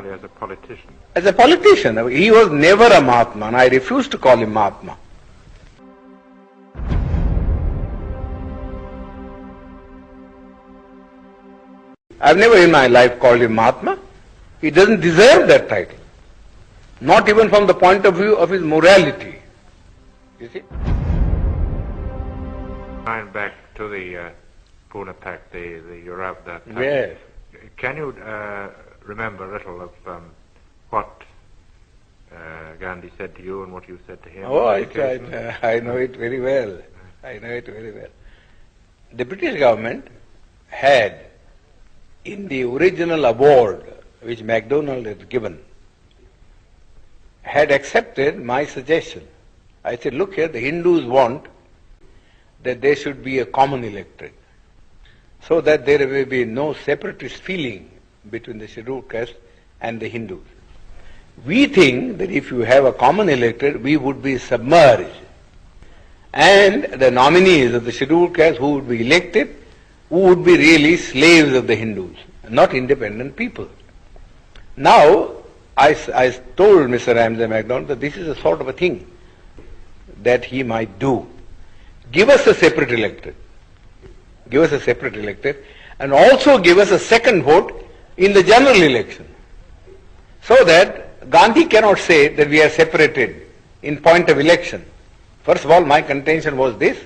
merely as a politician. As a politician. He was never a Mahatma, and I refuse to call him Mahatma. I've never in my life called him Mahatma. He doesn't deserve that title. Not even from the point of view of his morality. You see? Going back to the Poona Pact, the Pact. Yes. Can you remember a little of what Gandhi said to you and what you said to him? Oh, I know it very well. I know it very well. The British government had, in the original award which MacDonald had given, had accepted my suggestion. I said, look here, the Hindus want that there should be a common electorate, so that there will be no separatist feeling between the scheduled caste and the Hindus. We think that if you have a common electorate, we would be submerged, and the nominees of the scheduled caste who would be elected, who would be really slaves of the Hindus, not independent people. Now, I told Mr. Ramsay MacDonald that this is a sort of a thing that he might do. Give us a separate electorate. Give us a separate electorate, and also give us a second vote in the general election, so that Gandhi cannot say that we are separated in point of election. First of all, my contention was this,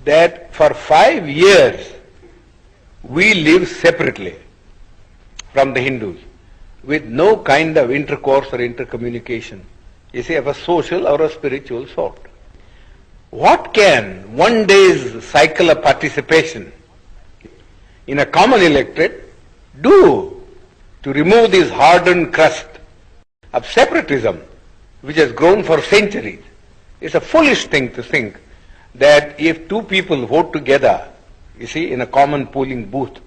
that for 5 years we live separately from the Hindus, with no kind of intercourse or intercommunication, you see, of a social or a spiritual sort. What can one day's cycle of participation in a common electorate do to remove this hardened crust of separatism which has grown for centuries? It's a foolish thing to think that if two people vote together, you see, in a common polling booth,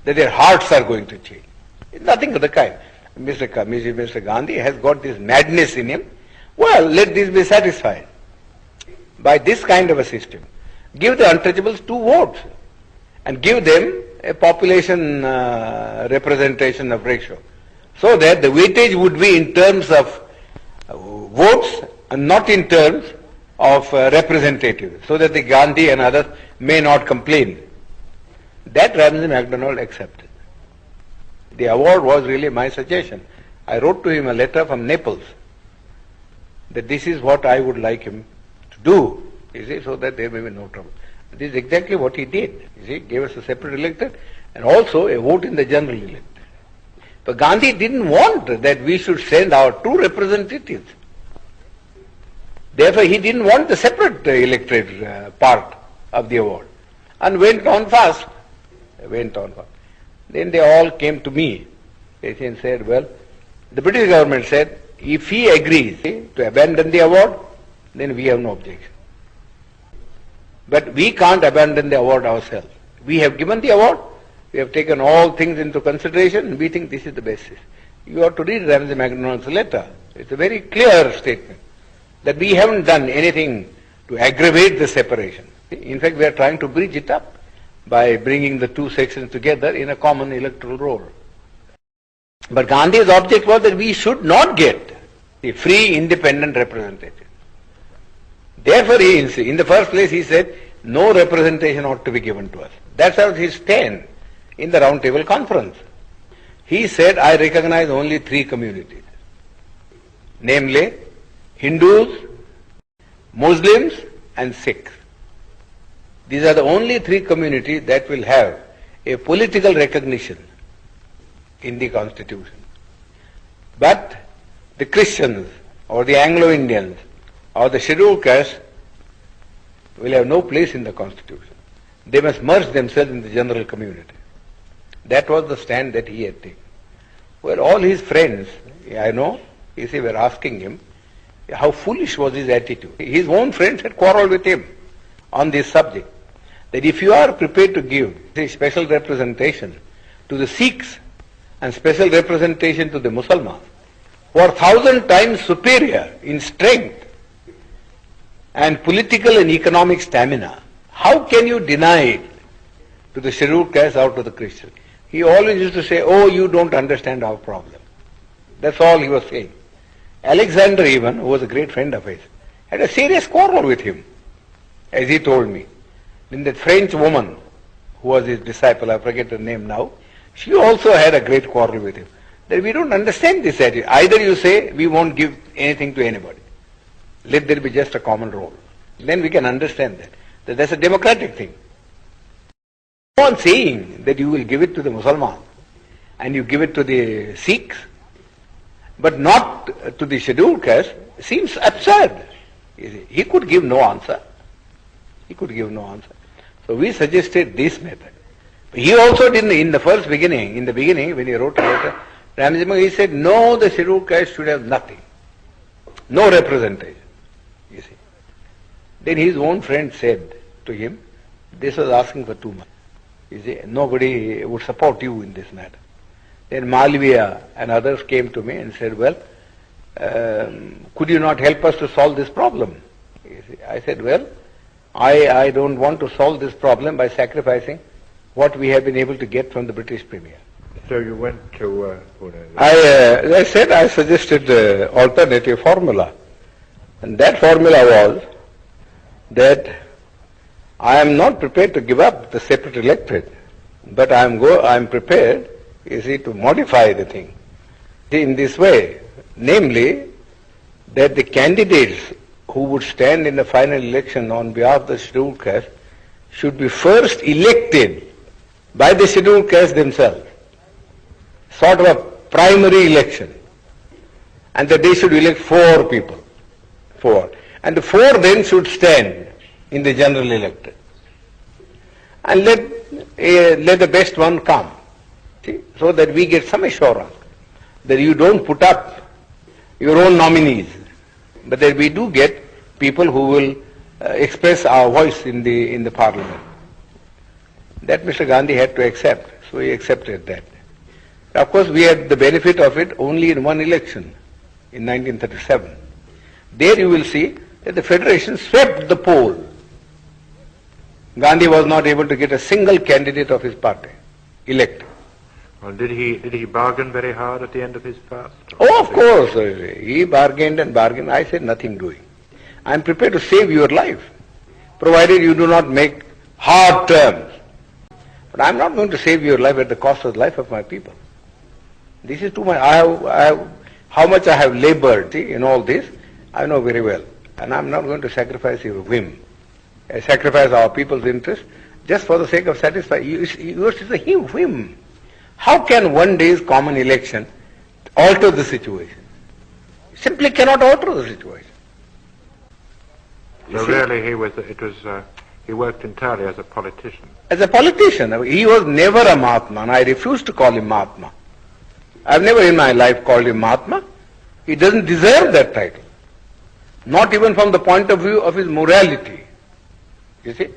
that their hearts are going to change. It's nothing of the kind. Mr. Gandhi has got this madness in him. Well, let this be satisfied by this kind of a system. Give the untouchables 2 votes and give them a population representation of ratio, so that the weightage would be in terms of votes and not in terms of representatives, so that the Gandhi and others may not complain. That Ramsay MacDonald accepted. The award was really my suggestion. I wrote to him a letter from Naples that this is what I would like him to do, you see, so that there may be no trouble. This is exactly what he did. You see, gave us a separate electorate and also a vote in the general electorate. But Gandhi didn't want that we should send our 2 representatives. Therefore, he didn't want the separate electorate part of the award, and went on fast. Then they all came to me and said, well, the British government said, if he agrees to abandon the award, then we have no objection. But we can't abandon the award ourselves. We have given the award, we have taken all things into consideration, and we think this is the basis. You have to read Ramsay MacDonald's letter. It's a very clear statement that we haven't done anything to aggravate the separation. In fact, we are trying to bridge it up by bringing the 2 sections together in a common electoral roll. But Gandhi's object was that we should not get a free, independent representative. Therefore, in the first place, he said, no representation ought to be given to us. That's how his stand in the Round Table Conference. He said, I recognize only 3 communities, namely Hindus, Muslims, and Sikhs. These are the only 3 communities that will have a political recognition in the Constitution. But the Christians or the Anglo-Indians or the scheduled caste will have no place in the Constitution. They must merge themselves in the general community. That was the stand that he had taken. Well, all his friends, I know, you see, were asking him how foolish was his attitude. His own friends had quarreled with him on this subject, that if you are prepared to give a special representation to the Sikhs and special representation to the Muslims, who are 1,000 times superior in strength and political and economic stamina, how can you deny it to the scheduled caste or to the Christian? He always used to say, oh, you don't understand our problem. That's all he was saying. Alexander even, who was a great friend of his, had a serious quarrel with him, as he told me. Then that French woman, who was his disciple, I forget her name now, she also had a great quarrel with him. That we don't understand this attitude. Either you say, we won't give anything to anybody. Let there be just a common role. Then we can understand that that's a democratic thing. Go on saying that you will give it to the Muslims and you give it to the Sikhs, but not to the scheduled caste, seems absurd. He could give no answer. He could give no answer. So we suggested this method. He also didn't, in the beginning, when he wrote a letter, Ramajima, he said, no, the scheduled caste should have nothing. No representation. You see. Then his own friend said to him, this was asking for too much. You see, nobody would support you in this matter. Then Malviya and others came to me and said, well, could you not help us to solve this problem? You see, I said, well, I don't want to solve this problem by sacrificing what we have been able to get from the British Premier. So you went to Poona? As I said, I suggested alternative formula. And that formula was that I am not prepared to give up the separate electorate, but I am prepared, you see, to modify the thing in this way, namely that the candidates who would stand in the final election on behalf of the scheduled caste should be first elected by the scheduled caste themselves, sort of a primary election, and that they should elect 4 people, 4, and the 4 then should stand in the general electorate, and let the best one come, see, so that we get some assurance that you don't put up your own nominees, but that we do get people who will express our voice in the parliament. That Mr. Gandhi had to accept, so he accepted that. Of course, we had the benefit of it only in one election, in 1937. There you will see that the Federation swept the poll. Gandhi was not able to get a single candidate of his party elected. Well, did he bargain very hard at the end of his fast? Oh, of course. He bargained and bargained. I said nothing doing. I am prepared to save your life, provided you do not make hard terms. But I am not going to save your life at the cost of the life of my people. This is too much. How much I have labored in all this, I know very well. And I am not going to sacrifice your whim, sacrifice our people's interest, just for the sake of satisfying. Yours is a whim. How can one day's common election alter the situation? Simply cannot alter the situation. So really he worked entirely as a politician. As a politician. He was never a Mahatma, and I refuse to call him Mahatma. I've never in my life called him Mahatma. He doesn't deserve that title. Not even from the point of view of his morality. You see?